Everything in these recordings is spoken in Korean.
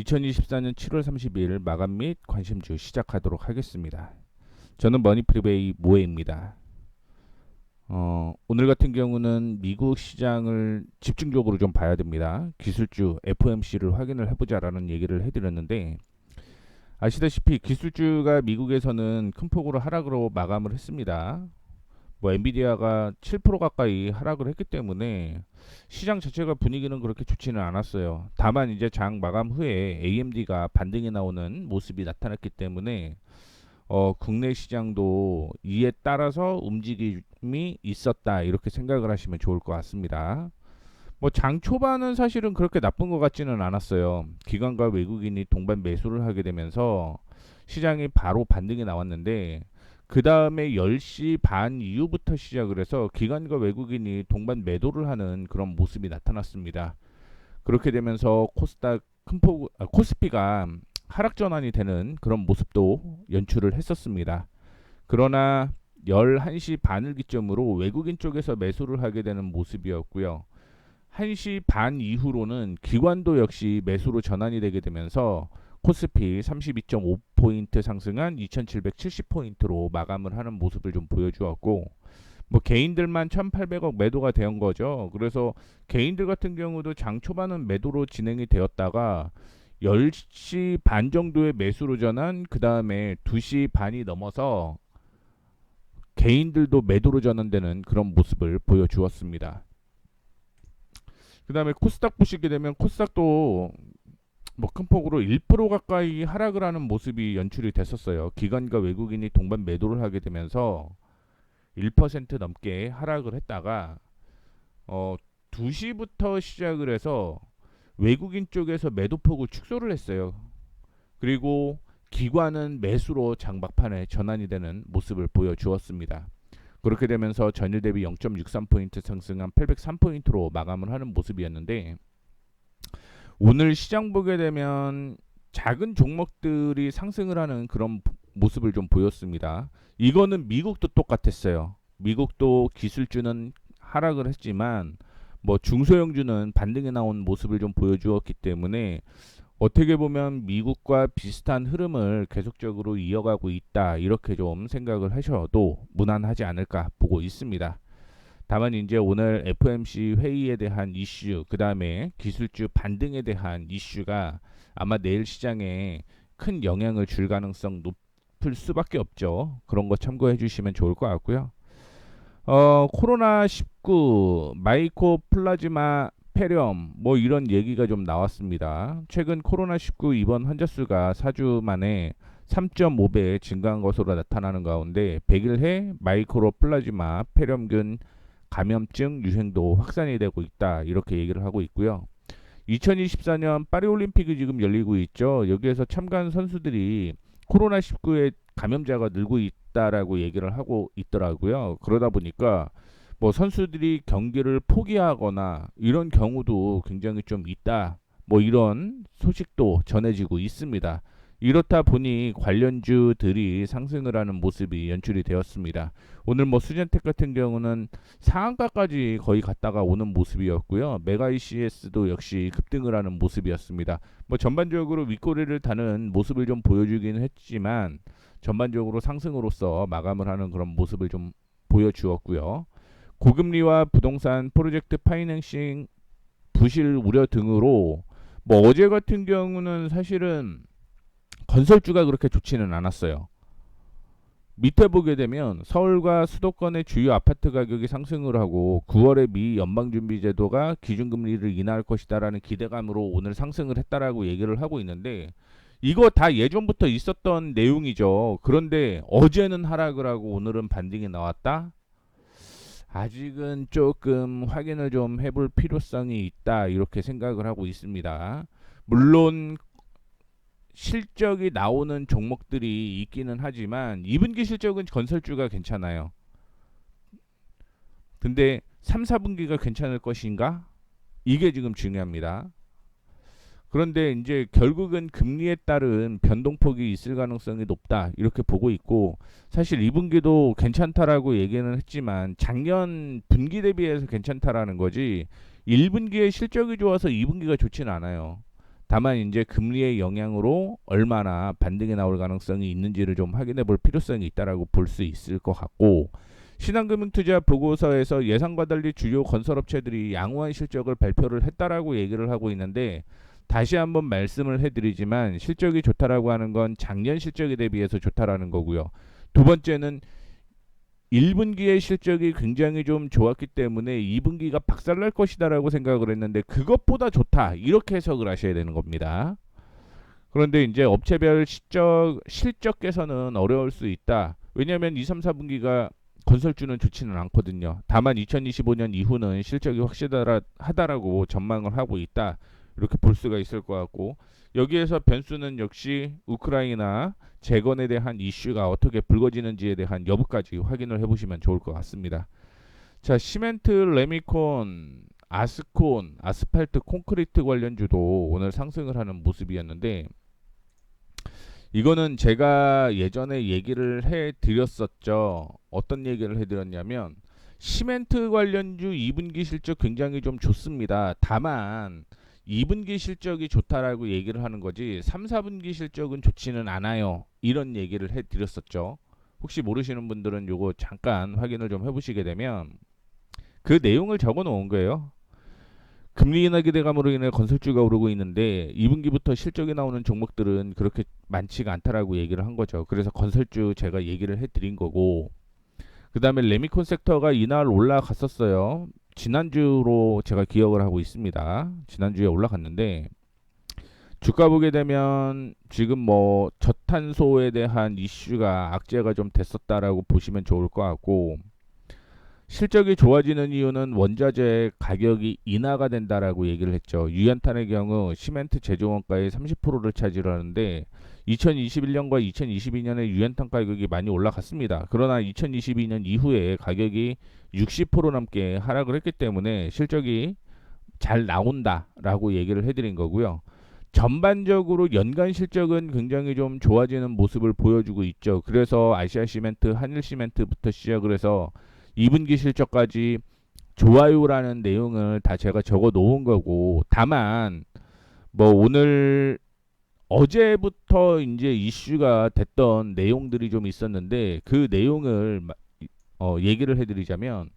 2024년 7월 30일 마감 및 관심주 시작하도록 하겠습니다. 저는 머니프리베이 모에입니다. 오늘 같은 경우는 미국 시장을 집중적으로 좀 봐야 됩니다. 기술주 FOMC를 확인을 해보자라는 얘기를 해드렸는데, 아시다시피 기술주가 미국에서는 큰 폭으로 하락으로 마감을 했습니다. 엔비디아가 7% 가까이 하락을 했기 때문에 시장 자체가 분위기는 그렇게 좋지는 않았어요. 다만 이제 장 마감 후에 AMD가 반등이 나오는 모습이 나타났기 때문에 국내 시장도 이에 따라서 움직임이 있었다, 이렇게 생각을 하시면 좋을 것 같습니다. 장 초반은 사실은 그렇게 나쁜 것 같지는 않았어요. 기관과 외국인이 동반 매수를 하게 되면서 시장이 바로 반등이 나왔는데, 그 다음에 10시 반 이후부터 시작을 해서 기관과 외국인이 동반 매도를 하는 그런 모습이 나타났습니다. 그렇게 되면서 코스피가 하락 전환이 되는 그런 모습도 연출을 했었습니다. 그러나 11시 반을 기점으로 외국인 쪽에서 매수를 하게 되는 모습이었고요. 1시 반 이후로는 기관도 역시 매수로 전환이 되게 되면서 코스피 32.5포인트 상승한 2770포인트로 마감을 하는 모습을 좀 보여주었고, 개인들만 1800억 매도가 된 거죠. 그래서 개인들 같은 경우도 장 초반은 매도로 진행이 되었다가 10시 반 정도의 매수로 전환, 그 다음에 2시 반이 넘어서 개인들도 매도로 전환되는 그런 모습을 보여주었습니다. 그 다음에 코스닥 보시게 되면 코스닥도 큰 폭으로 1% 가까이 하락을 하는 모습이 연출이 됐었어요. 기관과 외국인이 동반 매도를 하게 되면서 1% 넘게 하락을 했다가 2시부터 시작을 해서 외국인 쪽에서 매도폭을 축소를 했어요. 그리고 기관은 매수로 장박판에 전환이 되는 모습을 보여주었습니다. 그렇게 되면서 전일 대비 0.63포인트 상승한 803포인트로 마감을 하는 모습이었는데, 오늘 시장 보게 되면 작은 종목들이 상승을 하는 그런 모습을 좀 보였습니다. 이거는 미국도 똑같았어요. 미국도 기술주는 하락을 했지만 중소형주는 반등에 나온 모습을 좀 보여주었기 때문에 어떻게 보면 미국과 비슷한 흐름을 계속적으로 이어가고 있다, 이렇게 좀 생각을 하셔도 무난하지 않을까 보고 있습니다. 다만 이제 오늘 FOMC 회의에 대한 이슈, 그 다음에 기술주 반등에 대한 이슈가 아마 내일 시장에 큰 영향을 줄 가능성 높을 수밖에 없죠. 그런 거 참고해 주시면 좋을 것 같고요. 코로나19 마이코 플라즈마 폐렴 이런 얘기가 좀 나왔습니다. 최근 코로나19 입원 환자 수가 4주 만에 3.5배 증가한 것으로 나타나는 가운데 100일해 마이크로 플라즈마 폐렴균 감염증 유행도 확산이 되고 있다, 이렇게 얘기를 하고 있고요. 2024년 파리올림픽이 지금 열리고 있죠. 여기에서 참가한 선수들이 코로나19에 감염자가 늘고 있다라고 얘기를 하고 있더라고요. 그러다 보니까 선수들이 경기를 포기하거나 이런 경우도 굉장히 좀 있다, 이런 소식도 전해지고 있습니다. 이렇다 보니 관련주들이 상승을 하는 모습이 연출이 되었습니다. 오늘 수젠텍 같은 경우는 상한가까지 거의 갔다가 오는 모습이었고요. 메가 ECS도 역시 급등을 하는 모습이었습니다. 전반적으로 윗꼬리를 다는 모습을 좀 보여주기는 했지만 전반적으로 상승으로서 마감을 하는 그런 모습을 좀 보여주었고요. 고금리와 부동산 프로젝트 파이낸싱 부실 우려 등으로 어제 같은 경우는 사실은 건설주가 그렇게 좋지는 않았어요. 밑에 보게 되면 서울과 수도권의 주요 아파트 가격이 상승을 하고 9월에 미 연방준비제도가 기준금리를 인하할 것이다라는 기대감으로 오늘 상승을 했다라고 얘기를 하고 있는데, 이거 다 예전부터 있었던 내용이죠. 그런데 어제는 하락을 하고 오늘은 반등이 나왔다? 아직은 조금 확인을 좀 해볼 필요성이 있다, 이렇게 생각을 하고 있습니다. 물론 실적이 나오는 종목들이 있기는 하지만 2분기 실적은 건설주가 괜찮아요. 근데 3, 4분기가 괜찮을 것인가? 이게 지금 중요합니다. 그런데 이제 결국은 금리에 따른 변동폭이 있을 가능성이 높다, 이렇게 보고 있고, 사실 2분기도 괜찮다라고 얘기는 했지만 작년 분기 대비해서 괜찮다라는 거지 1분기에 실적이 좋아서 2분기가 좋지는 않아요. 다만 이제 금리의 영향으로 얼마나 반등이 나올 가능성이 있는지를 좀 확인해 볼 필요성이 있다라고 볼 수 있을 것 같고, 신한금융투자 보고서에서 예상과 달리 주요 건설업체들이 양호한 실적을 발표를 했다라고 얘기를 하고 있는데, 다시 한번 말씀을 해드리지만 실적이 좋다라고 하는 건 작년 실적에 대비해서 좋다라는 거고요. 두 번째는 1분기의 실적이 굉장히 좀 좋았기 때문에 2분기가 박살날 것이다라고 생각을 했는데 그것보다 좋다, 이렇게 해석을 하셔야 되는 겁니다. 그런데 이제 업체별 실적 개선은 어려울 수 있다. 왜냐하면 2, 3, 4분기가 건설주는 좋지는 않거든요. 다만 2025년 이후는 실적이 확실하다라고 전망을 하고 있다, 이렇게 볼 수가 있을 것 같고, 여기에서 변수는 역시 우크라이나 재건에 대한 이슈가 어떻게 불거지는지에 대한 여부까지 확인을 해보시면 좋을 것 같습니다. 자, 시멘트, 레미콘, 아스콘, 아스팔트, 콘크리트 관련주도 오늘 상승을 하는 모습이었는데, 이거는 제가 예전에 얘기를 해드렸었죠. 어떤 얘기를 해드렸냐면, 시멘트 관련주 2분기 실적 굉장히 좀 좋습니다. 다만 2분기 실적이 좋다라고 얘기를 하는 거지 3, 4분기 실적은 좋지는 않아요, 이런 얘기를 해드렸었죠. 혹시 모르시는 분들은 요거 잠깐 확인을 좀 해보시게 되면 그 내용을 적어 놓은 거예요. 금리 인하 기대감으로 인해 건설주가 오르고 있는데 2분기부터 실적이 나오는 종목들은 그렇게 많지가 않다라고 얘기를 한 거죠. 그래서 건설주 제가 얘기를 해드린 거고, 그 다음에 레미콘 섹터가 이날 올라갔었어요. 지난주로 제가 기억을 하고 있습니다. 지난주에 올라갔는데 주가 보게 되면 지금 뭐 저탄소에 대한 이슈가 악재가 좀 됐었다라고 보시면 좋을 것 같고, 실적이 좋아지는 이유는 원자재 가격이 인하가 된다라고 얘기를 했죠. 유연탄의 경우 시멘트 제조 원가의 30%를 차지하는데 2021년과 2022년에 유연탄 가격이 많이 올라갔습니다. 그러나 2022년 이후에 가격이 60% 넘게 하락을 했기 때문에 실적이 잘 나온다라고 얘기를 해드린 거고요. 전반적으로 연간 실적은 굉장히 좀 좋아지는 모습을 보여주고 있죠. 그래서 아시아시멘트, 한일시멘트부터 시작을 해서 2분기 실적까지 좋아요라는 내용을 다 제가 적어 놓은 거고, 다만 뭐 오늘 어제부터 이제 이슈가 됐던 내용들이 좀 있었는데 그 내용을 얘기를 해드리자면,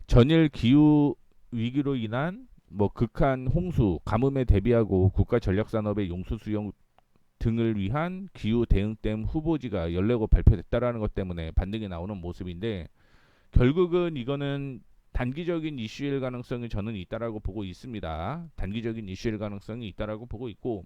전일 기후 위기로 인한 뭐 극한 홍수, 가뭄에 대비하고 국가 전략산업의 용수 수용 등을 위한 기후 대응댐 후보지가 14곳 발표됐다라는 것 때문에 반등이 나오는 모습인데, 결국은 이거는 단기적인 이슈일 가능성이 저는 있다라고 보고 있습니다. 단기적인 이슈일 가능성이 있다라고 보고 있고,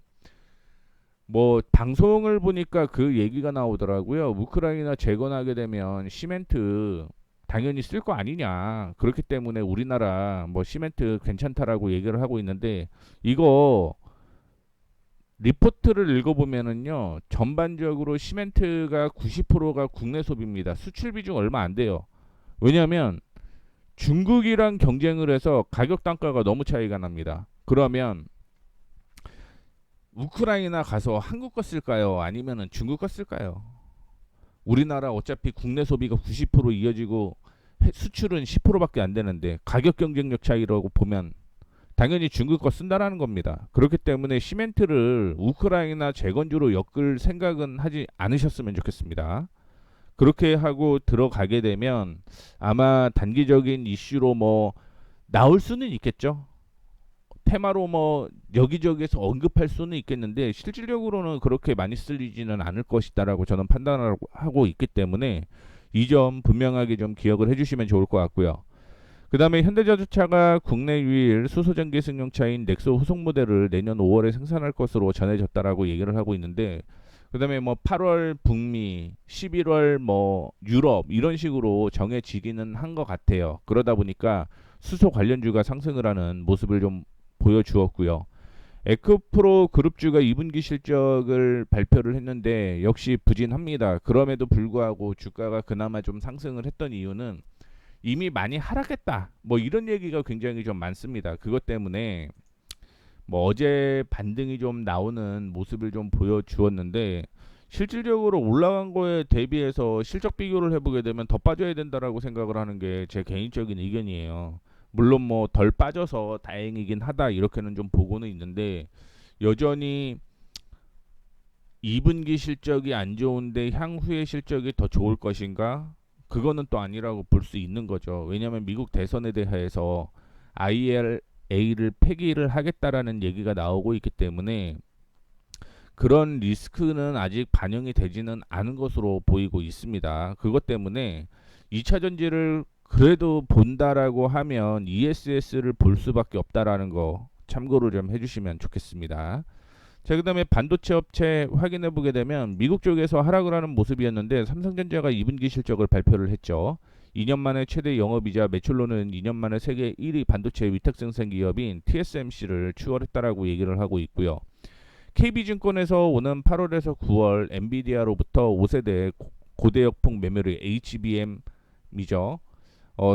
뭐 방송을 보니까 그 얘기가 나오더라고요. 우크라이나 재건하게 되면 시멘트 당연히 쓸 거 아니냐, 그렇기 때문에 우리나라 뭐 시멘트 괜찮다라고 얘기를 하고 있는데, 이거 리포트를 읽어보면은요, 전반적으로 시멘트가 90%가 국내 소비입니다. 수출 비중 얼마 안 돼요. 왜냐하면 중국이랑 경쟁을 해서 가격 단가가 너무 차이가 납니다. 그러면 우크라이나 가서 한국 거 쓸까요? 아니면은 중국 거 쓸까요? 우리나라 어차피 국내 소비가 90% 이어지고 수출은 10%밖에 안 되는데 가격 경쟁력 차이라고 보면 당연히 중국 거 쓴다라는 겁니다. 그렇기 때문에 시멘트를 우크라이나 재건주로 엮을 생각은 하지 않으셨으면 좋겠습니다. 그렇게 하고 들어가게 되면 아마 단기적인 이슈로 뭐 나올 수는 있겠죠. 테마로 뭐 여기저기에서 언급할 수는 있겠는데 실질적으로는 그렇게 많이 쓸리지는 않을 것이다라고 저는 판단하고 있기 때문에 이 점 분명하게 좀 기억을 해주시면 좋을 것 같고요. 그 다음에 현대자동차가 국내 유일 수소전기 승용차인 넥소 후속 모델을 내년 5월에 생산할 것으로 전해졌다라고 얘기를 하고 있는데, 그 다음에 뭐 8월 북미, 11월 뭐 유럽 이런 식으로 정해지기는 한 것 같아요. 그러다 보니까 수소 관련주가 상승을 하는 모습을 좀 보여주었고요. 에크프로 그룹주가 2분기 실적을 발표를 했는데 역시 부진합니다. 그럼에도 불구하고 주가가 그나마 좀 상승을 했던 이유는 이미 많이 하락했다, 뭐 이런 얘기가 굉장히 좀 많습니다. 그것 때문에 뭐 어제 반등이 좀 나오는 모습을 좀 보여주었는데, 실질적으로 올라간 거에 대비해서 실적 비교를 해보게 되면 더 빠져야 된다라고 생각을 하는 게 제 개인적인 의견이에요. 물론 뭐 덜 빠져서 다행이긴 하다 이렇게는 좀 보고는 있는데, 여전히 2분기 실적이 안 좋은데 향후의 실적이 더 좋을 것인가? 그거는 또 아니라고 볼 수 있는 거죠. 왜냐하면 미국 대선에 대해서 IRA를 폐기를 하겠다라는 얘기가 나오고 있기 때문에 그런 리스크는 아직 반영이 되지는 않은 것으로 보이고 있습니다. 그것 때문에 2차 전지를 그래도 본다라고 하면 ESS를 볼 수밖에 없다라는 거 참고를 좀 해주시면 좋겠습니다. 자, 그다음에 반도체 업체 확인해 보게 되면 미국 쪽에서 하락을 하는 모습이었는데 삼성전자가 2분기 실적을 발표를 했죠. 2년 만에 최대 영업이자 매출로는 2년 만에 세계 1위 반도체 위탁 생산 기업인 TSMC를 추월했다라고 얘기를 하고 있고요. KB증권에서 오는 8월에서 9월 엔비디아로부터 5세대 고대역폭 메모리 HBM이죠.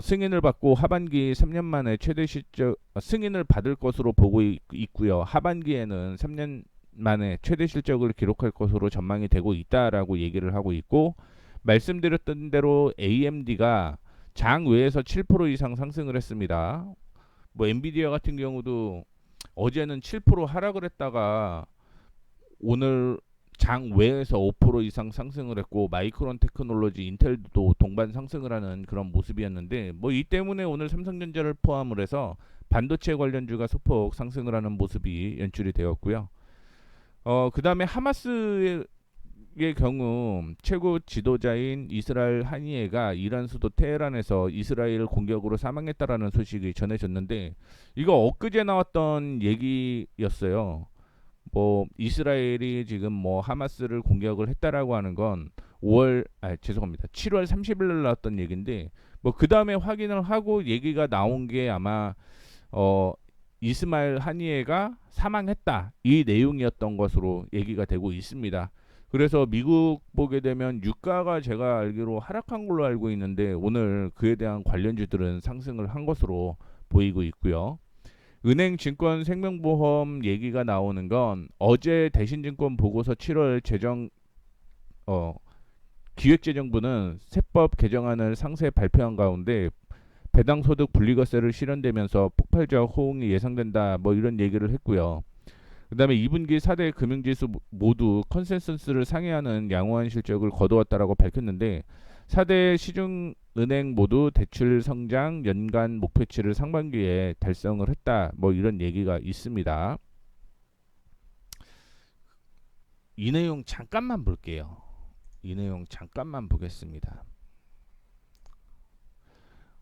승인을 받고 하반기 3년 만에 최대 실적 승인을 받을 것으로 보고 있고요. 하반기에는 3년 만에 최대 실적을 기록할 것으로 전망이 되고 있다라고 얘기를 하고 있고, 말씀드렸던 대로 AMD가 장외에서 7% 이상 상승을 했습니다. 뭐 엔비디아 같은 경우도 어제는 7% 하락을 했다가 오늘 장외에서 5% 이상 상승을 했고, 마이크론 테크놀로지, 인텔도 동반 상승을 하는 그런 모습이었는데, 뭐 이 때문에 오늘 삼성전자를 포함을 해서 반도체 관련주가 소폭 상승을 하는 모습이 연출이 되었고요. 그 다음에 하마스의 경우 최고 지도자인 이스라엘 하니에가 이란 수도 테헤란에서 이스라엘 공격으로 사망했다라는 소식이 전해졌는데, 이거 엊그제 나왔던 얘기였어요. 뭐 이스라엘이 지금 뭐 하마스를 공격을 했다라고 하는 건 7월 30일 날 나왔던 얘기인데, 뭐 그 다음에 확인을 하고 얘기가 나온 게 아마 이스마일 하니에가 사망했다, 이 내용이었던 것으로 얘기가 되고 있습니다. 그래서 미국 보게 되면 유가가 제가 알기로 하락한 걸로 알고 있는데, 오늘 그에 대한 관련주들은 상승을 한 것으로 보이고 있고요. 은행, 증권, 생명보험 얘기가 나오는 건 어제 대신증권 보고서 7월 재정 기획재정부는 세법 개정안을 상세 발표한 가운데 배당소득 분리과세를 실현되면서 폭발적 호응이 예상된다, 뭐 이런 얘기를 했고요. 그 다음에 2분기 4대 금융지수 모두 컨센서스를 상회하는 양호한 실적을 거두었다라고 밝혔는데, 4대 시중은행 모두 대출 성장 연간 목표치를 상반기에 달성을 했다, 뭐 이런 얘기가 있습니다. 이 내용 잠깐만 볼게요. 이 내용 잠깐만 보겠습니다.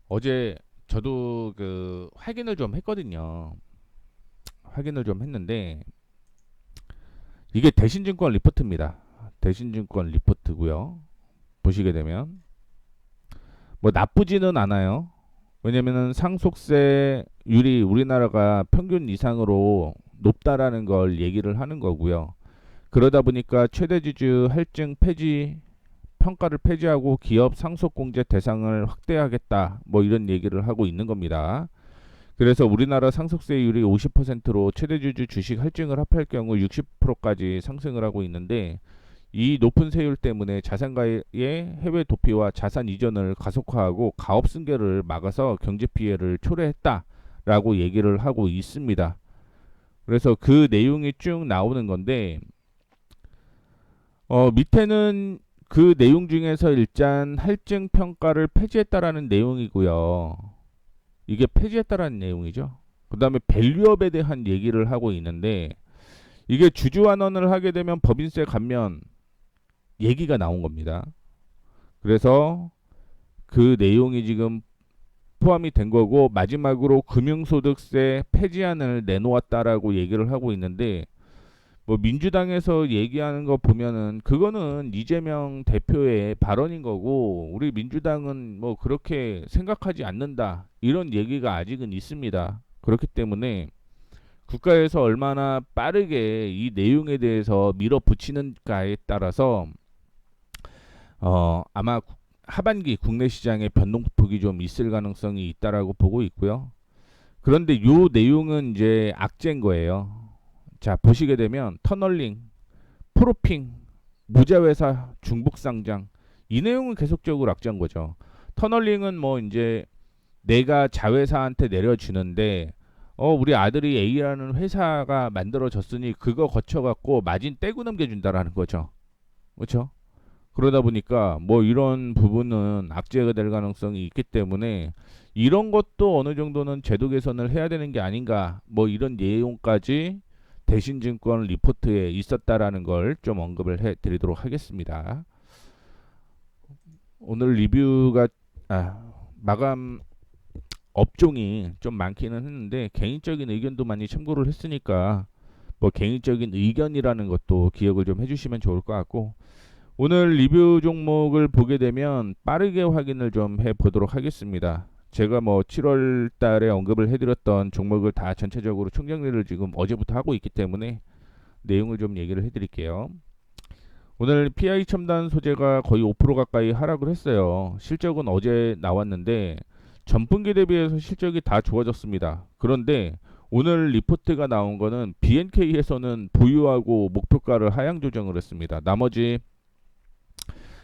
어제 저도 그 확인을 좀 했거든요. 확인을 좀 했는데 이게 대신증권 리포트입니다. 대신증권 리포트고요. 보시게 되면 뭐 나쁘지는 않아요. 왜냐면은 상속세율이 우리나라가 평균 이상으로 높다라는 걸 얘기를 하는 거고요. 그러다 보니까 최대주주 할증 폐지 평가를 폐지하고 기업 상속공제 대상을 확대하겠다, 뭐 이런 얘기를 하고 있는 겁니다. 그래서 우리나라 상속세율이 50%로 최대주주 주식 할증을 합할 경우 60%까지 상승을 하고 있는데, 이 높은 세율 때문에 자산가의 해외 도피와 자산 이전을 가속화하고 가업 승계를 막아서 경제 피해를 초래했다라고 얘기를 하고 있습니다. 그래서 그 내용이 쭉 나오는 건데, 밑에는 그 내용 중에서 일단 할증 평가를 폐지했다라는 내용이고요. 이게 폐지했다라는 내용이죠. 그 다음에 밸류업에 대한 얘기를 하고 있는데, 이게 주주환원을 하게 되면 법인세 감면 얘기가 나온 겁니다. 그래서 그 내용이 지금 포함이 된 거고, 마지막으로 금융소득세 폐지안을 내놓았다라고 얘기를 하고 있는데, 뭐 민주당에서 얘기하는 거 보면은 그거는 이재명 대표의 발언인 거고, 우리 민주당은 뭐 그렇게 생각하지 않는다, 이런 얘기가 아직은 있습니다. 그렇기 때문에 국가에서 얼마나 빠르게 이 내용에 대해서 밀어붙이는가에 따라서 아마 하반기 국내 시장의 변동폭이 좀 있을 가능성이 있다라고 보고 있고요. 그런데 요 내용은 이제 악재인 거예요. 자, 보시게 되면 터널링, 프로핑, 무자회사 중복 상장, 이 내용은 계속적으로 악재인 거죠. 터널링은 뭐 이제 내가 자회사한테 내려주는데 우리 아들이 A라는 회사가 만들어졌으니 그거 거쳐갖고 마진 떼고 넘겨준다라는 거죠. 그렇죠? 그러다 보니까 뭐 이런 부분은 악재가 될 가능성이 있기 때문에 이런 것도 어느 정도는 제도 개선을 해야 되는 게 아닌가, 뭐 이런 내용까지 대신증권 리포트에 있었다라는 걸 좀 언급을 해 드리도록 하겠습니다. 오늘 리뷰가 마감 업종이 좀 많기는 했는데 개인적인 의견도 많이 참고를 했으니까 뭐 개인적인 의견이라는 것도 기억을 좀 해주시면 좋을 것 같고, 오늘 리뷰 종목을 보게 되면 빠르게 확인을 좀 해보도록 하겠습니다. 제가 뭐 7월 달에 언급을 해드렸던 종목을 다 전체적으로 총정리를 지금 어제부터 하고 있기 때문에 내용을 좀 얘기를 해드릴게요. 오늘 PI 첨단 소재가 거의 5% 가까이 하락을 했어요. 실적은 어제 나왔는데 전분기 대비해서 실적이 다 좋아졌습니다. 그런데 오늘 리포트가 나온 거는 BNK에서는 보유하고 목표가를 하향 조정을 했습니다. 나머지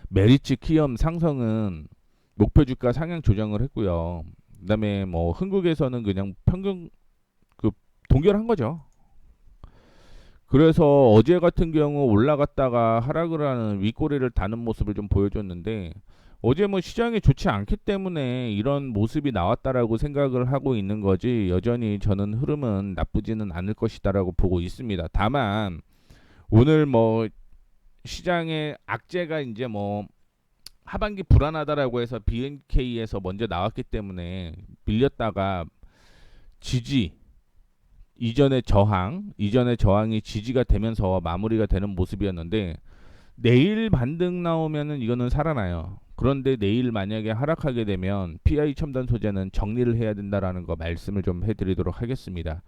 메리츠, 키엄, 상성은 목표 주가 상향 조정을 했고요. 그다음에 뭐 흥국에서는 그냥 평균 그 동결한 거죠. 그래서 어제 같은 경우 올라갔다가 하락을 하는 윗꼬리를 다는 모습을 좀 보여줬는데, 어제 뭐 시장이 좋지 않기 때문에 이런 모습이 나왔다라고 생각을 하고 있는 거지, 여전히 저는 흐름은 나쁘지는 않을 것이다라고 보고 있습니다. 다만 오늘 뭐 시장의 악재가 이제 뭐 하반기 불안하다라고 해서 BNK에서 먼저 나왔기 때문에 밀렸다가 지지, 이전의 저항이 지지가 되면서 마무리가 되는 모습이었는데, 내일 반등 나오면은 이거는 살아나요. 그런데 내일 만약에 하락하게 되면 PI 첨단 소재는 정리를 해야 된다라는 거 말씀을 좀 해드리도록 하겠습니다.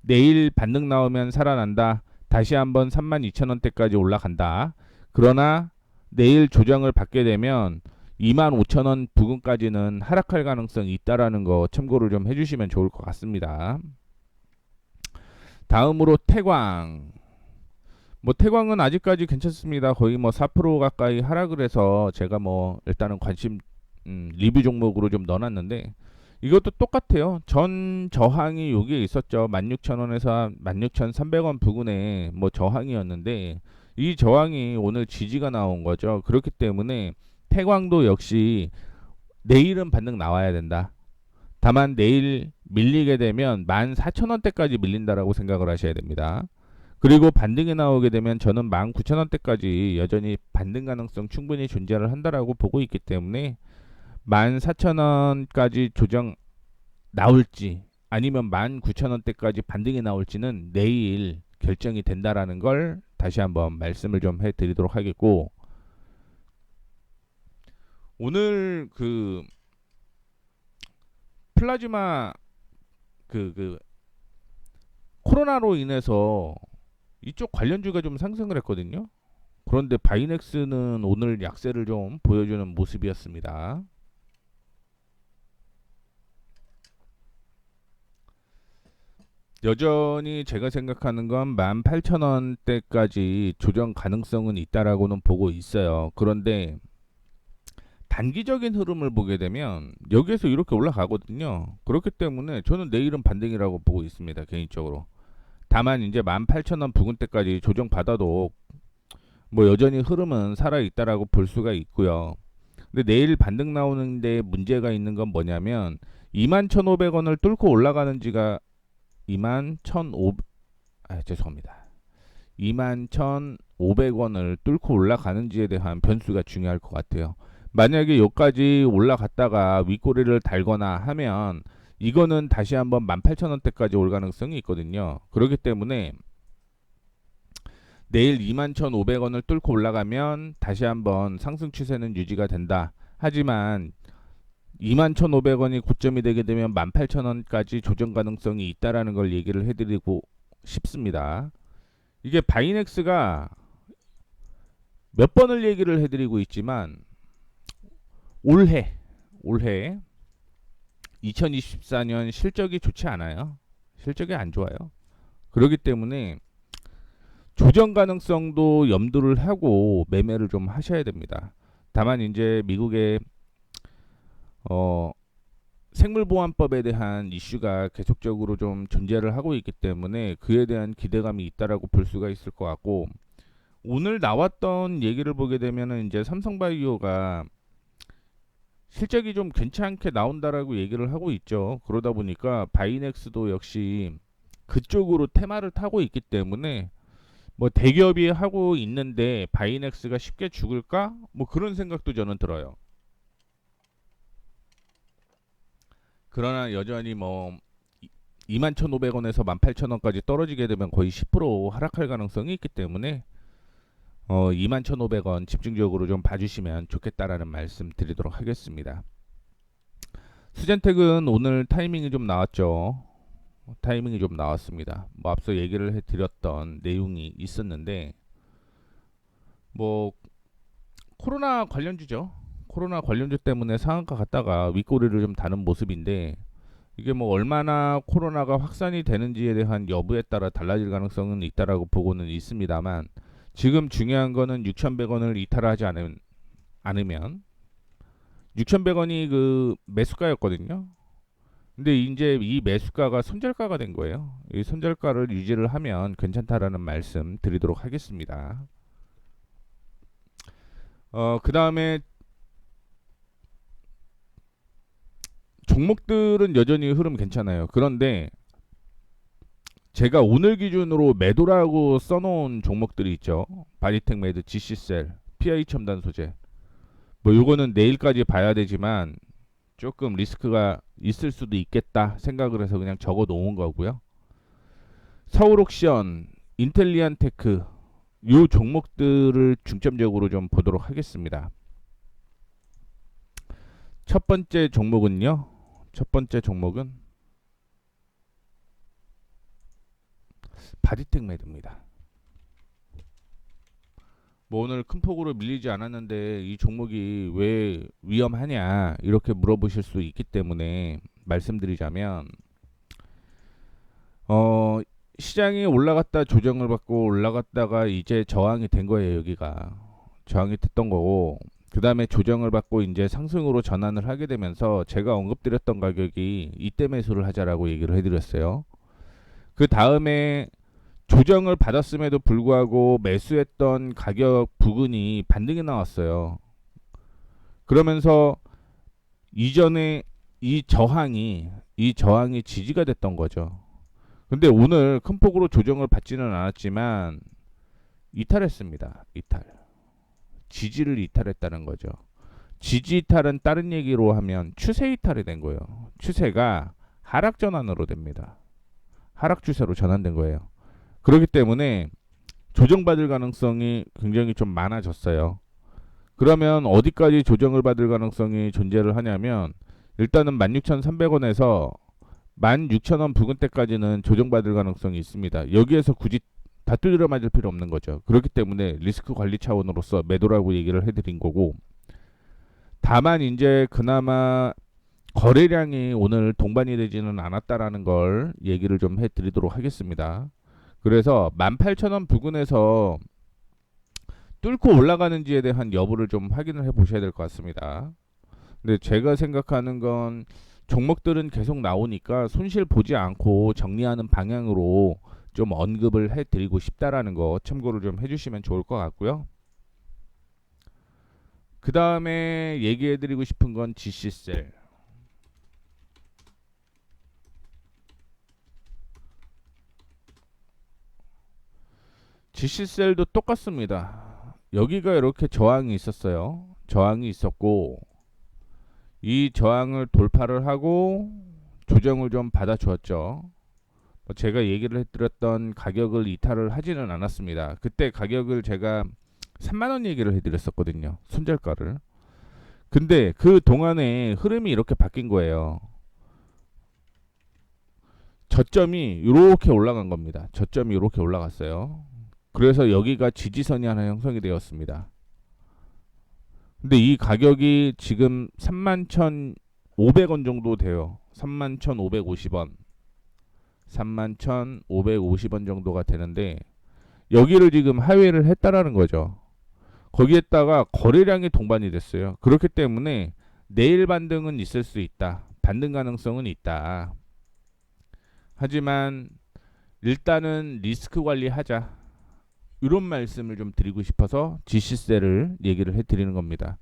내일 반등 나오면 살아난다. 다시 한번 32,000원대까지 올라간다. 그러나 내일 조정을 받게 되면 25,000원 부근까지는 하락할 가능성이 있다라는 거 참고를 좀 해주시면 좋을 것 같습니다. 다음으로 태광. 뭐 태광은 아직까지 괜찮습니다. 거의 뭐 4% 가까이 하락을 해서 제가 뭐 일단은 관심 리뷰 종목으로 좀 넣어놨는데, 이것도 똑같아요. 전 저항이 여기에 있었죠. 16,000원에서 16,300원 부근에 뭐 저항이었는데 이 저항이 오늘 지지가 나온 거죠. 그렇기 때문에 태광도 역시 내일은 반등 나와야 된다. 다만 내일 밀리게 되면 14,000원대까지 밀린다라고 생각을 하셔야 됩니다. 그리고 반등이 나오게 되면 저는 19,000원대까지 여전히 반등 가능성 충분히 존재를 한다라고 보고 있기 때문에 14,000원까지 조정 나올지 아니면 19,000원대까지 반등이 나올지는 내일 결정이 된다라는 걸 다시 한번 말씀을 좀 해드리도록 하겠고, 오늘 그 플라즈마 그 코로나로 인해서 이쪽 관련주가 좀 상승을 했거든요. 그런데 바이넥스는 오늘 약세를 좀 보여주는 모습이었습니다. 여전히 제가 생각하는 건 18,000원대까지 조정 가능성은 있다라고는 보고 있어요. 그런데 단기적인 흐름을 보게 되면 여기에서 이렇게 올라가거든요. 그렇기 때문에 저는 내일은 반등이라고 보고 있습니다, 개인적으로. 다만 이제 18,000원 부근대까지 조정 받아도 뭐 여전히 흐름은 살아 있다라고 볼 수가 있고요. 근데 내일 반등 나오는데 문제가 있는 건 뭐냐면 21,500원을 뚫고 올라가는지가 21,500원을 뚫고 올라가는지에 대한 변수가 중요할 것 같아요. 만약에 여기까지 올라갔다가 윗꼬리를 달거나 하면 이거는 다시 한번 18,000원대까지 올 가능성이 있거든요. 그렇기 때문에 내일 21,500원을 뚫고 올라가면 다시 한번 상승 추세는 유지가 된다. 하지만 21,500원이 고점이 되게 되면 18,000원까지 조정 가능성이 있다라는 걸 얘기를 해드리고 싶습니다. 이게 바이넥스가 몇 번을 얘기를 해드리고 있지만 올해 2024년 실적이 좋지 않아요. 실적이 안 좋아요. 그렇기 때문에 조정 가능성도 염두를 하고 매매를 좀 하셔야 됩니다. 다만 이제 미국의 생물보안법에 대한 이슈가 계속적으로 좀 존재를 하고 있기 때문에 그에 대한 기대감이 있다라고 볼 수가 있을 것 같고, 오늘 나왔던 얘기를 보게 되면은 이제 삼성바이오가 실적이 좀 괜찮게 나온다라고 얘기를 하고 있죠. 그러다 보니까 바이넥스도 역시 그쪽으로 테마를 타고 있기 때문에 뭐 대기업이 하고 있는데 바이넥스가 쉽게 죽을까? 뭐 그런 생각도 저는 들어요. 그러나 여전히 뭐 21,500원에서 18,000원까지 떨어지게 되면 거의 10% 하락할 가능성이 있기 때문에 21,500원 집중적으로 좀 봐주시면 좋겠다라는 말씀 드리도록 하겠습니다. 수젠텍은 오늘 타이밍이 좀 나왔죠. 타이밍이 좀 나왔습니다. 뭐 앞서 얘기를 해드렸던 내용이 있었는데, 뭐 코로나 관련주죠. 코로나 관련주 때문에 상한가 갔다가 윗꼬리를 좀 다는 모습인데, 이게 뭐 얼마나 코로나가 확산이 되는지에 대한 여부에 따라 달라질 가능성은 있다라고 보고는 있습니다만, 지금 중요한 거는 6,100원을 이탈하지 않으면 6,100원이 그 매수가였거든요. 근데 이제 이 매수가가 손절가가 된 거예요. 이 손절가를 유지를 하면 괜찮다라는 말씀 드리도록 하겠습니다. 그 다음에 종목들은 여전히 흐름 괜찮아요. 그런데 제가 오늘 기준으로 매도라고 써놓은 종목들이 있죠. 바디텍 매드, GC셀, PI 첨단 소재. 뭐 요거는 내일까지 봐야 되지만 조금 리스크가 있을 수도 있겠다 생각을 해서 그냥 적어 놓은 거고요. 서울옥션, 인텔리안테크 요 종목들을 중점적으로 좀 보도록 하겠습니다. 첫 번째 종목은요. 첫 번째 종목은 바디텍 매드입니다. 뭐 오늘 큰 폭으로 밀리지 않았는데 이 종목이 왜 위험하냐 이렇게 물어보실 수 있기 때문에 말씀드리자면, 시장이 올라갔다 조정을 받고 올라갔다가 이제 저항이 된 거예요. 여기가 저항이 됐던 거고, 그 다음에 조정을 받고 이제 상승으로 전환을 하게 되면서 제가 언급드렸던 가격이 이때 매수를 하자라고 얘기를 해드렸어요. 그 다음에 조정을 받았음에도 불구하고 매수했던 가격 부근이 반등이 나왔어요. 그러면서 이전에 이 저항이 지지가 됐던 거죠. 근데 오늘 큰 폭으로 조정을 받지는 않았지만 이탈했습니다. 이탈. 지지를 이탈했다는 거죠. 지지 이탈은 다른 얘기로 하면 추세 이탈이 된 거예요. 추세가 하락 전환으로 됩니다. 하락 추세로 전환된 거예요. 그렇기 때문에 조정받을 가능성이 굉장히 좀 많아졌어요. 그러면 어디까지 조정을 받을 가능성이 존재를 하냐면, 일단은 16,300원에서 16,000원 부근대까지는 조정받을 가능성이 있습니다. 여기에서 굳이 다 두드려 맞을 필요 없는 거죠. 그렇기 때문에 리스크 관리 차원으로서 매도라고 얘기를 해드린 거고, 다만 이제 그나마 거래량이 오늘 동반이 되지는 않았다라는 걸 얘기를 좀 해드리도록 하겠습니다. 그래서 18,000원 부근에서 뚫고 올라가는지에 대한 여부를 좀 확인을 해 보셔야 될 것 같습니다. 근데 제가 생각하는 건 종목들은 계속 나오니까 손실 보지 않고 정리하는 방향으로 좀 언급을 해 드리고 싶다라는 거 참고를 좀 해주시면 좋을 것 같고요. 그 다음에 얘기해 드리고 싶은 건 GC셀. GC셀도 똑같습니다. 여기가 이렇게 저항이 있었어요. 저항이 있었고, 이 저항을 돌파를 하고 조정을 좀 받아 주었죠. 제가 얘기를 해드렸던 가격을 이탈을 하지는 않았습니다. 그때 가격을 제가 3만원 얘기를 해드렸었거든요. 손절가를. 근데 그 동안에 흐름이 이렇게 바뀐 거예요. 저점이 이렇게 올라간 겁니다. 저점이 이렇게 올라갔어요. 그래서 여기가 지지선이 하나 형성이 되었습니다. 근데 이 가격이 지금 31,500원 정도 돼요. 31,550원. 31,550원 정도가 되는데 여기를 지금 하회를 했다라는 거죠. 거기에다가 거래량이 동반이 됐어요. 그렇기 때문에 내일 반등은 있을 수 있다. 반등 가능성은 있다. 하지만 일단은 리스크 관리하자. 이런 말씀을 좀 드리고 싶어서 GC셀을 얘기를 해드리는 겁니다.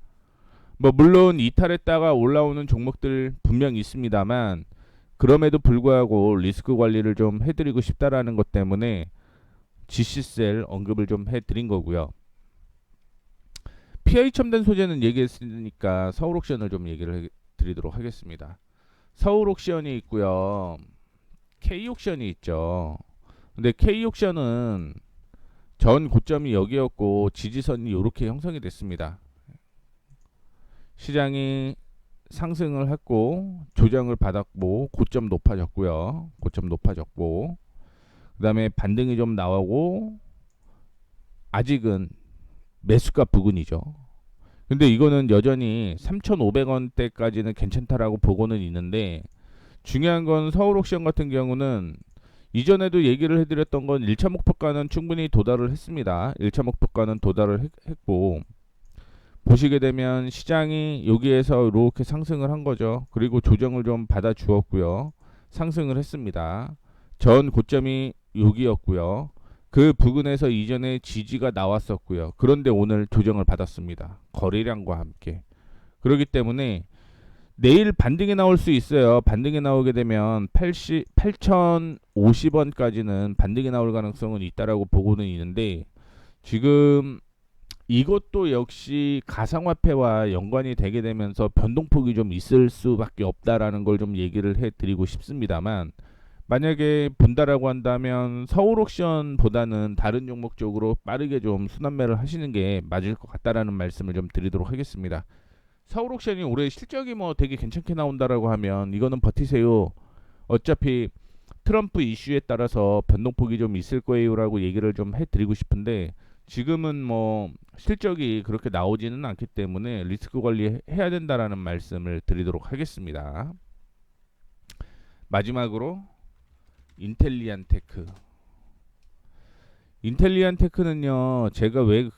뭐 물론 이탈했다가 올라오는 종목들 분명 있습니다만 그럼에도 불구하고 리스크 관리를 좀 해드리고 싶다라는 것 때문에 GC셀 언급을 좀 해드린 거고요. PI 첨단 소재는 얘기했으니까 서울옥션을 좀 얘기를 드리도록 하겠습니다. 서울옥션이 있고요. K옥션이 있죠. 근데 K옥션은 전 고점이 여기였고 지지선이 이렇게 형성이 됐습니다. 시장이 상승을 했고 조정을 받았고 고점 높아졌고요. 고점 높아졌고 그 다음에 반등이 좀 나오고 아직은 매수가 부근이죠. 근데 이거는 여전히 3,500원대까지는 괜찮다라고 보고는 있는데 중요한 건 서울옥션 같은 경우는 이전에도 얘기를 해드렸던 건 1차 목표가는 충분히 도달을 했습니다. 1차 목표가는 도달을 했고 보시게 되면 시장이 여기에서 이렇게 상승을 한 거죠. 그리고 조정을 좀 받아 주었고요. 상승을 했습니다. 전 고점이 여기였고요. 그 부근에서 이전에 지지가 나왔었고요. 그런데 오늘 조정을 받았습니다. 거래량과 함께. 그렇기 때문에 내일 반등이 나올 수 있어요. 반등이 나오게 되면 8,050원까지는 반등이 나올 가능성은 있다라고 보고는 있는데 지금 이것도 역시 가상화폐와 연관이 되게 되면서 변동폭이 좀 있을 수밖에 없다라는 걸 좀 얘기를 해드리고 싶습니다만 만약에 본다라고 한다면 서울옥션보다는 다른 종목 쪽으로 빠르게 좀 순환매를 하시는 게 맞을 것 같다라는 말씀을 좀 드리도록 하겠습니다. 서울옥션이 올해 실적이 뭐 되게 괜찮게 나온다라고 하면 이거는 버티세요. 어차피 트럼프 이슈에 따라서 변동폭이 좀 있을 거예요라고 얘기를 좀 해드리고 싶은데 지금은 뭐 실적이 그렇게 나오지는 않기 때문에 리스크 관리해야 된다라는 말씀을 드리도록 하겠습니다. 마지막으로 인텔리안테크. 인텔리안테크는요 제가 왜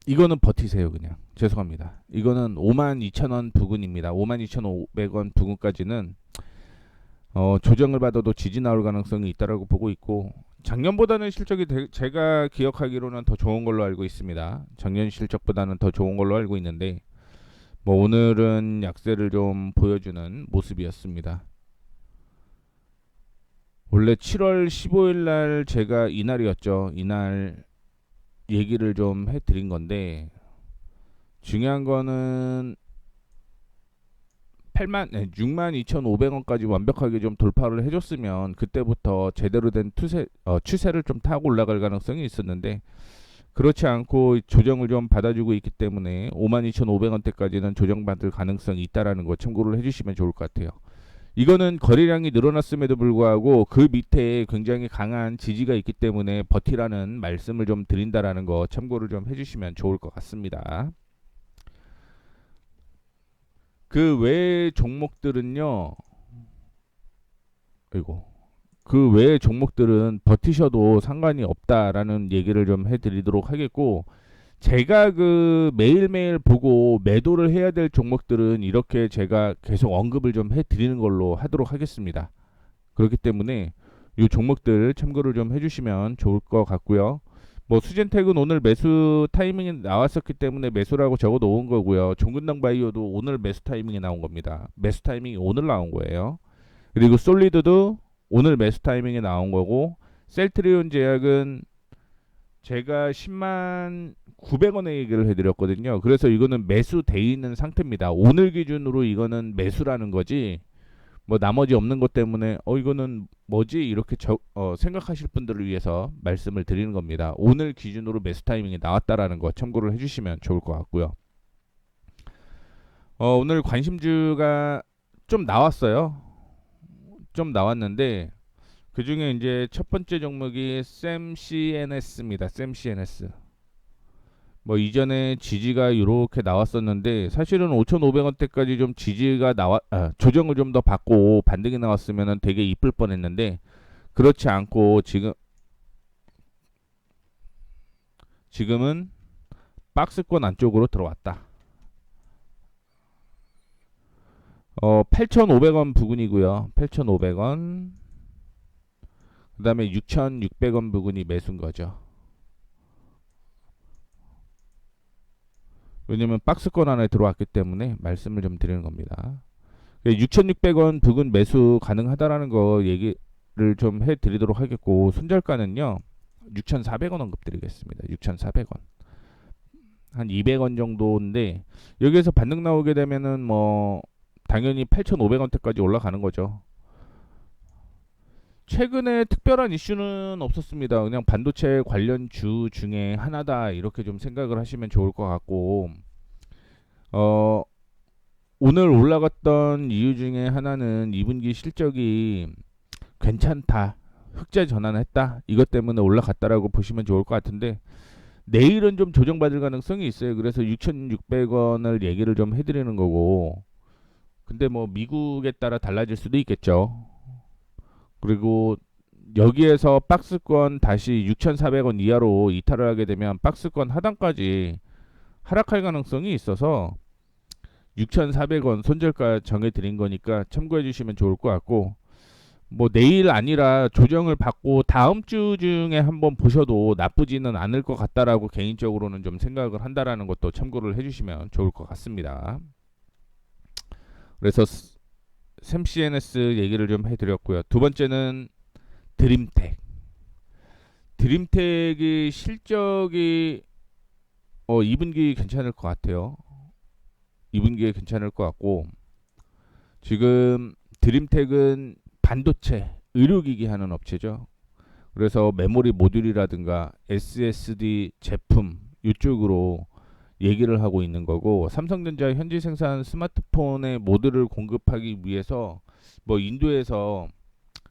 이거는 버티세요. 그냥 죄송합니다. 이거는 52,000원 부근입니다. 52,500원 부근까지는 조정을 받아도 지지 나올 가능성이 있다라고 보고 있고 작년보다는 실적이 제가 기억하기로는 더 좋은 걸로 알고 있습니다. 작년 실적보다는 더 좋은 걸로 알고 있는데 뭐 오늘은 약세를 좀 보여주는 모습이었습니다. 원래 7월 15일 날 제가 이날이었죠. 이날 얘기를 좀 해드린 건데 중요한 거는 62,500원까지 완벽하게 좀 돌파를 해줬으면 그때부터 제대로 된 추세를 좀 타고 올라갈 가능성이 있었는데 그렇지 않고 조정을 좀 받아주고 있기 때문에 52,500원대까지는 조정받을 가능성이 있다라는 거 참고를 해주시면 좋을 것 같아요. 이거는 거래량이 늘어났음에도 불구하고 그 밑에 굉장히 강한 지지가 있기 때문에 버티라는 말씀을 좀 드린다라는 거 참고를 좀 해주시면 좋을 것 같습니다. 그 외의 종목들은요. 그 외의 종목들은 버티셔도 상관이 없다라는 얘기를 좀 해드리도록 하겠고 제가 그 매일매일 보고 매도를 해야 될 종목들은 이렇게 제가 계속 언급을 좀 해드리는 걸로 하도록 하겠습니다. 그렇기 때문에 이 종목들 참고를 좀 해주시면 좋을 것 같고요. 뭐 수젠텍은 오늘 매수 타이밍이 나왔었기 때문에 매수라고 적어 놓은 거고요. 종근당 바이오도 오늘 매수 타이밍이 나온 겁니다. 매수 타이밍이 오늘 나온 거예요. 그리고 솔리드도 오늘 매수 타이밍에 나온 거고 셀트리온 제약은 제가 10만 900원에 얘기를 해드렸거든요. 그래서 이거는 매수돼 있는 상태입니다. 오늘 기준으로 이거는 매수라는 거지 뭐 나머지 없는 것 때문에 이거는 뭐지 이렇게 생각하실 분들을 위해서 말씀을 드리는 겁니다. 오늘 기준으로 매수 타이밍이 나왔다라는 거 참고를 해주시면 좋을 것 같고요. 오늘 관심주가 좀 나왔어요. 좀 나왔는데 그 중에 이제 첫 번째 종목이 샘CNS입니다. 샘CNS. 뭐 이전에 지지가 이렇게 나왔었는데 사실은 5,500원대까지 좀 지지가 조정을 좀 더 받고 반등이 나왔으면 되게 이쁠 뻔했는데 그렇지 않고 지금은 박스권 안쪽으로 들어왔다. 8,500원 부근이고요. 8,500원. 그 다음에 6,600원 부근이 매수인 거죠. 왜냐면 박스권 안에 들어왔기 때문에 말씀을 좀 드리는 겁니다. 6,600원 부근 매수 가능하다라는 거 얘기를 좀 해드리도록 하겠고, 손절가는요 6,400원 언급드리겠습니다. 6,400원. 한 200원 정도인데, 여기에서 반등 나오게 되면은 뭐 당연히 8,500원대까지 올라가는 거죠. 최근에 특별한 이슈는 없었습니다. 그냥 반도체 관련 주 중에 하나다, 이렇게 좀 생각을 하시면 좋을 것 같고, 오늘 올라갔던 이유 중에 하나는 2분기 실적이 괜찮다, 흑자 전환했다, 이것 때문에 올라갔다라고 보시면 좋을 것 같은데, 내일은 좀 조정받을 가능성이 있어요. 그래서 6,600원을 얘기를 좀 해드리는 거고, 근데 뭐 미국에 따라 달라질 수도 있겠죠. 그리고 여기에서 박스권 다시 6,400원 이하로 이탈을 하게 되면 박스권 하단까지 하락할 가능성이 있어서 6,400원 손절가 정해드린 거니까 참고해 주시면 좋을 것 같고, 뭐 내일 아니라 조정을 받고 다음 주 중에 한번 보셔도 나쁘지는 않을 것 같다라고 개인적으로는 좀 생각을 한다라는 것도 참고를 해주시면 좋을 것 같습니다. 그래서 샘CNS 얘기를 좀 해드렸고요. 두 번째는 드림텍. 드림텍이 실적이 2분기 괜찮을 것 같아요. 2분기에 괜찮을 것 같고, 지금 드림텍은 반도체, 의료기기 하는 업체죠. 그래서 메모리 모듈이라든가 SSD 제품 이쪽으로 얘기를 하고 있는 거고, 삼성전자 현지 생산 스마트폰의 모듈을 공급하기 위해서 뭐 인도에서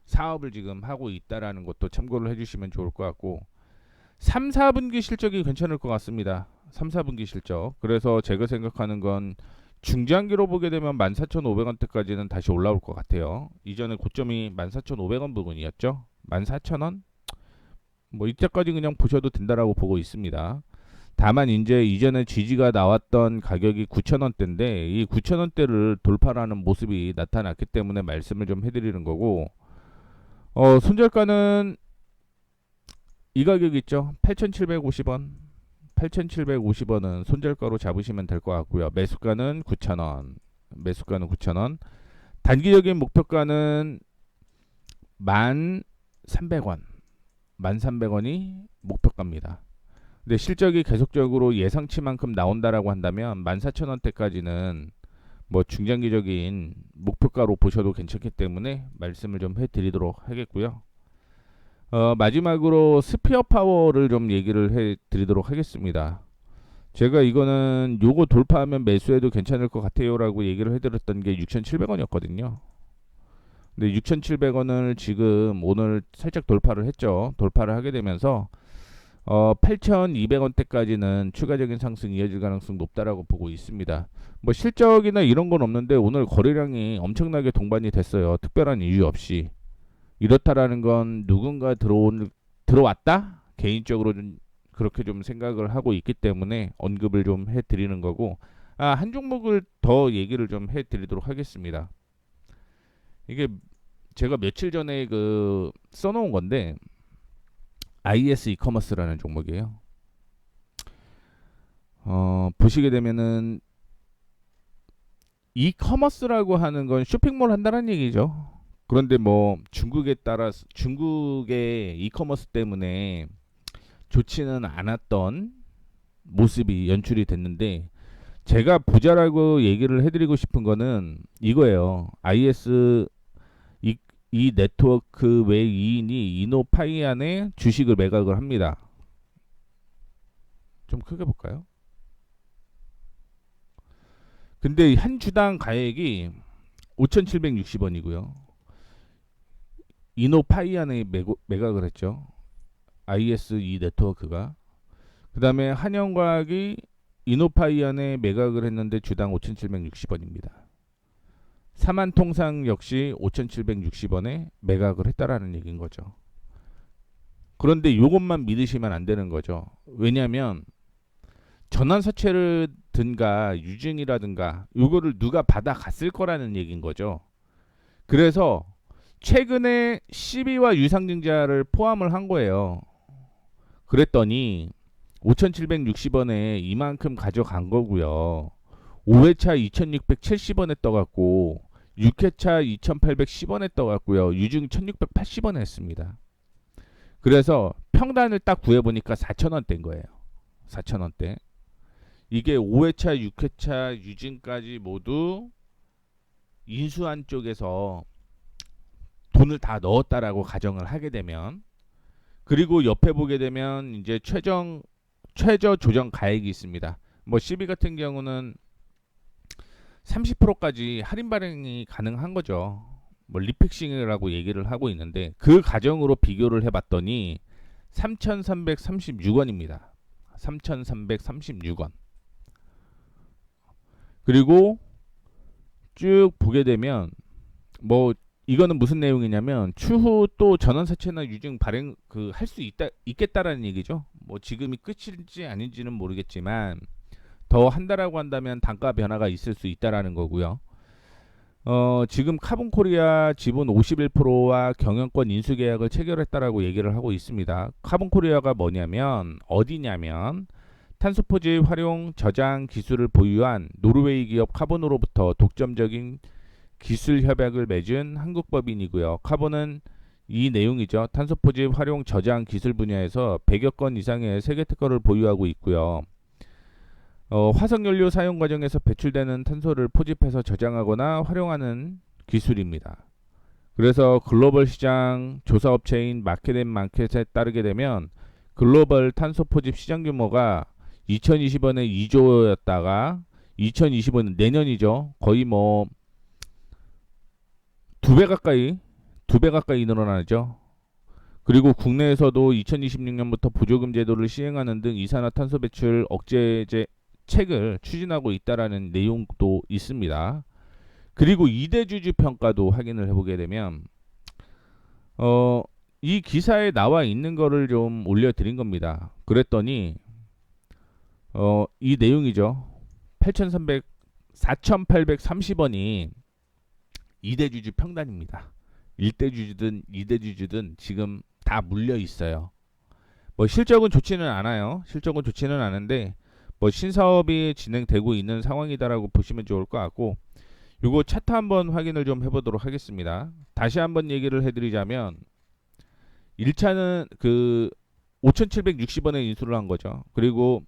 사업을 지금 하고 있다라는 것도 참고를 해주시면 좋을 것 같고, 3, 4분기 실적이 괜찮을 것 같습니다. 3, 4분기 실적. 그래서 제가 생각하는 건 중장기로 보게 되면 14,500원대까지는 다시 올라올 것 같아요. 이전에 고점이 14,500원 부근이었죠. 14,000원? 뭐 이때까지 그냥 보셔도 된다라고 보고 있습니다. 다만 이제 이전에 지지가 나왔던 가격이 9,000원대인데 이 9,000원대를 돌파하는 모습이 나타났기 때문에 말씀을 좀 해드리는 거고, 손절가는 이 가격 있죠. 8,750원. 8,750원은 손절가로 잡으시면 될 것 같고요. 매수가는 9,000원. 매수가는 9,000원. 단기적인 목표가는 1,300원. 1,300원이 목표가입니다. 근데 실적이 계속적으로 예상치만큼 나온다라고 한다면 14,000원대까지는 뭐 중장기적인 목표가로 보셔도 괜찮기 때문에 말씀을 좀 해드리도록 하겠고요. 마지막으로 스피어 파워를 좀 얘기를 해드리도록 하겠습니다. 제가 이거는 요거 돌파하면 매수해도 괜찮을 것 같아요 라고 얘기를 해드렸던 게 6,700원이었거든요. 근데 6,700원을 지금 오늘 살짝 돌파를 했죠. 돌파를 하게 되면서 8,200원대까지는 추가적인 상승이 이어질 가능성이 높다라고 보고 있습니다. 뭐 실적이나 이런 건 없는데 오늘 거래량이 엄청나게 동반이 됐어요. 특별한 이유 없이. 이렇다라는 건 누군가 들어왔다? 개인적으로 좀 그렇게 좀 생각을 하고 있기 때문에 언급을 좀 해드리는 거고, 한 종목을 더 얘기를 좀 해드리도록 하겠습니다. 이게 제가 며칠 전에 써놓은 건데, IS 이커머스라는 종목이에요. 보시게 되면은 이커머스라고 하는 건 쇼핑몰 한다는 얘기죠. 그런데 뭐 중국의 이커머스 때문에 좋지는 않았던 모습이 연출이 됐는데, 제가 부자라고 얘기를 해드리고 싶은 거는 이거예요. IS 이 네트워크 외이인이 이노파이안의 주식을 매각을 합니다. 좀 크게 볼까요? 근데 한 주당 가액이 5,760원이고요. 이노파이안에 매각을 했죠. IS 이 네트워크가. 그 다음에 한영과학이 이노파이안에 매각을 했는데 주당 5,760원입니다. 사만통상 역시 5,760원에 매각을 했다라는 얘기인 거죠. 그런데 이것만 믿으시면 안 되는 거죠. 왜냐하면 전환사채든가 유증이라든가 요거를 누가 받아갔을 거라는 얘기인 거죠. 그래서 최근에 시비와 유상증자를 포함을 한 거예요. 그랬더니 5,760원에 이만큼 가져간 거고요. 5회차 2,670원에 떠갔고 6회차 2,810원에 떠갔고요. 유증 1,680원에 했습니다. 그래서 평단을 딱 구해보니까 4,000원대인 거예요. 4,000원대. 이게 5회차, 6회차 유증까지 모두 인수한 쪽에서 돈을 다 넣었다라고 가정을 하게 되면, 그리고 옆에 보게 되면 이제 최저 조정 가액이 있습니다. 뭐 CB 같은 경우는 30%까지 할인 발행이 가능한 거죠. 뭐 리픽싱이라고 얘기를 하고 있는데 그 가정으로 비교를 해봤더니 3,336원입니다. 3,336원. 그리고 쭉 보게 되면 뭐 이거는 무슨 내용이냐면 추후 또 전환사채나 유증 발행 그 할 수 있겠다라는 얘기죠. 뭐 지금이 끝인지 아닌지는 모르겠지만 더 한다라고 한다면 단가 변화가 있을 수 있다라는 거고요. 지금 카본코리아 지분 51%와 경영권 인수 계약을 체결했다라고 얘기를 하고 있습니다. 카본코리아가 뭐냐면 어디냐면 탄소포집 활용 저장 기술을 보유한 노르웨이 기업 카본으로부터 독점적인 기술 협약을 맺은 한국 법인이고요. 카본은 이 내용이죠. 탄소포집 활용 저장 기술 분야에서 100여 건 이상의 세계 특허를 보유하고 있고요. 화석연료 사용 과정에서 배출되는 탄소를 포집해서 저장하거나 활용하는 기술입니다. 그래서 글로벌 시장 조사업체인 마켓앤마켓에 따르게 되면 글로벌 탄소 포집 시장 규모가 2020년에 2조였다가 2025년 내년이죠. 거의 뭐 두 배 가까이 늘어나죠. 그리고 국내에서도 2026년부터 보조금 제도를 시행하는 등 이산화탄소 배출 억제제 책을 추진하고 있다라는 내용도 있습니다. 그리고 이대주주 평가도 확인을 해보게 되면 이 기사에 나와 있는 거를 좀 올려드린 겁니다. 그랬더니 이 내용이죠. 4,830원이 이대주주 평단입니다. 1대주주든 2대주주든 지금 다 물려 있어요. 뭐 실적은 좋지는 않아요. 실적은 좋지는 않은데 뭐 신사업이 진행되고 있는 상황이다라고 보시면 좋을 것 같고, 요거 차트 한번 확인을 좀 해보도록 하겠습니다. 다시 한번 얘기를 해드리자면 1차는 그 5,760원에 인수를 한 거죠. 그리고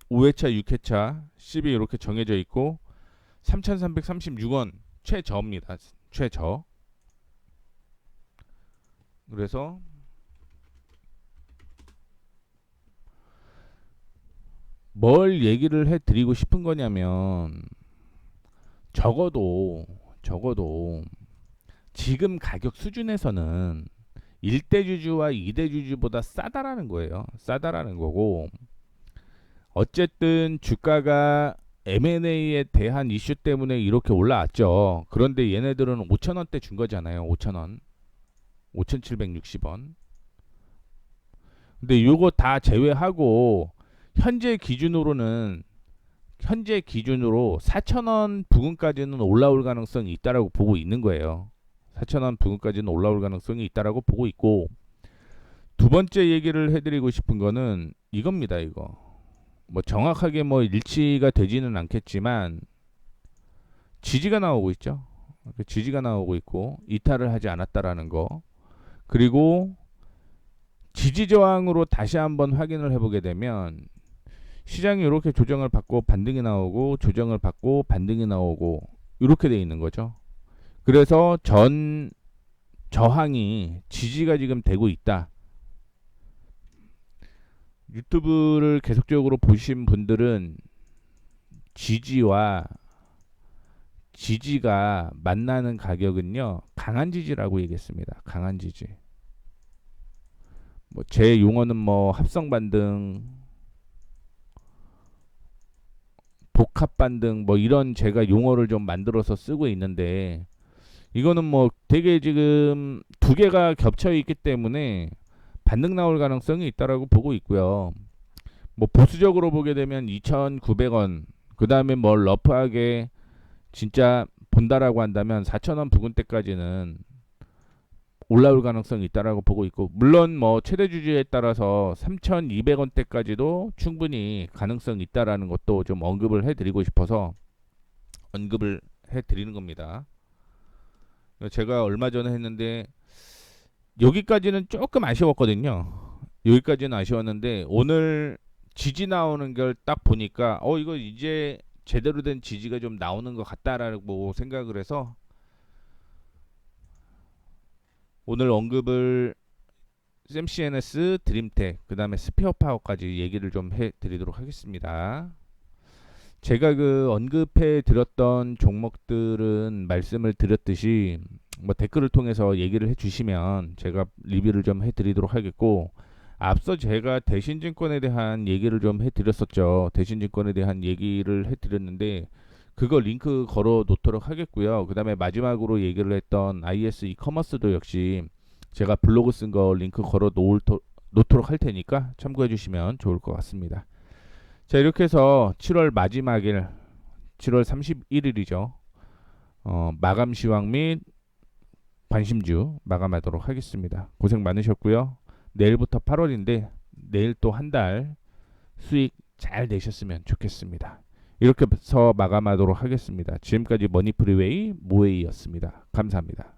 5회차, 6회차 10이 이렇게 정해져 있고 3,336원 최저입니다. 최저. 그래서 뭘 얘기를 해드리고 싶은 거냐면 적어도 지금 가격 수준에서는 1대주주와 2대주주보다 싸다라는 거예요. 싸다라는 거고, 어쨌든 주가가 M&A에 대한 이슈 때문에 이렇게 올라왔죠. 그런데 얘네들은 5,000원대 준 거잖아요. 5,000원. 5,760원. 근데 요거 다 제외하고 현재 기준으로 4,000원 부근까지는 올라올 가능성이 있다라고 보고 있는 거예요. 4,000원 부근까지는 올라올 가능성이 있다라고 보고 있고, 두 번째 얘기를 해드리고 싶은 거는 이겁니다. 이거 뭐 정확하게 뭐 일치가 되지는 않겠지만 지지가 나오고 있죠. 지지가 나오고 있고 이탈을 하지 않았다라는 거. 그리고 지지 저항으로 다시 한번 확인을 해보게 되면 시장이 이렇게 조정을 받고 반등이 나오고 조정을 받고 반등이 나오고 이렇게 돼 있는 거죠. 그래서 전 저항이 지지가 지금 되고 있다. 유튜브를 계속적으로 보신 분들은 지지와 지지가 만나는 가격은요, 강한 지지라고 얘기했습니다. 강한 지지. 뭐 제 용어는 뭐 합성 반등, 복합 반등 뭐 이런 제가 용어를 좀 만들어서 쓰고 있는데, 이거는 뭐 되게 지금 두 개가 겹쳐 있기 때문에 반등 나올 가능성이 있다라고 보고 있고요. 뭐 보수적으로 보게 되면 2,900원, 그 다음에 뭐 러프하게 진짜 본다라고 한다면 4,000원 부근대까지는 올라올 가능성이 있다라고 보고 있고, 물론 뭐 최대 주주에 따라서 3,200원대까지도 충분히 가능성이 있다라는 것도 좀 언급을 해드리고 싶어서 언급을 해드리는 겁니다. 제가 얼마 전에 했는데 여기까지는 조금 아쉬웠거든요. 여기까지는 아쉬웠는데 오늘 지지 나오는 걸 딱 보니까 이거 이제 제대로 된 지지가 좀 나오는 것 같다라고 생각을 해서 오늘 언급을 샘CNS, 드림텍, 그 다음에 스페어파워까지 얘기를 좀 해드리도록 하겠습니다. 제가 그 언급해 드렸던 종목들은 말씀을 드렸듯이 뭐 댓글을 통해서 얘기를 해주시면 제가 리뷰를 좀 해드리도록 하겠고, 앞서 제가 대신증권에 대한 얘기를 좀 해드렸었죠. 대신증권에 대한 얘기를 해드렸는데 그거 링크 걸어 놓도록 하겠고요. 그 다음에 마지막으로 얘기를 했던 IS 이커머스도 역시 제가 블로그 쓴 거 링크 걸어 놓도록 할 테니까 참고해 주시면 좋을 것 같습니다. 자, 이렇게 해서 7월 마지막일 7월 31일이죠. 마감 시황 및 관심주 마감하도록 하겠습니다. 고생 많으셨고요. 내일부터 8월인데 내일 또 한 달 수익 잘 내셨으면 좋겠습니다. 이렇게 해서 마감하도록 하겠습니다. 지금까지 머니프리웨이 모웨이였습니다. 감사합니다.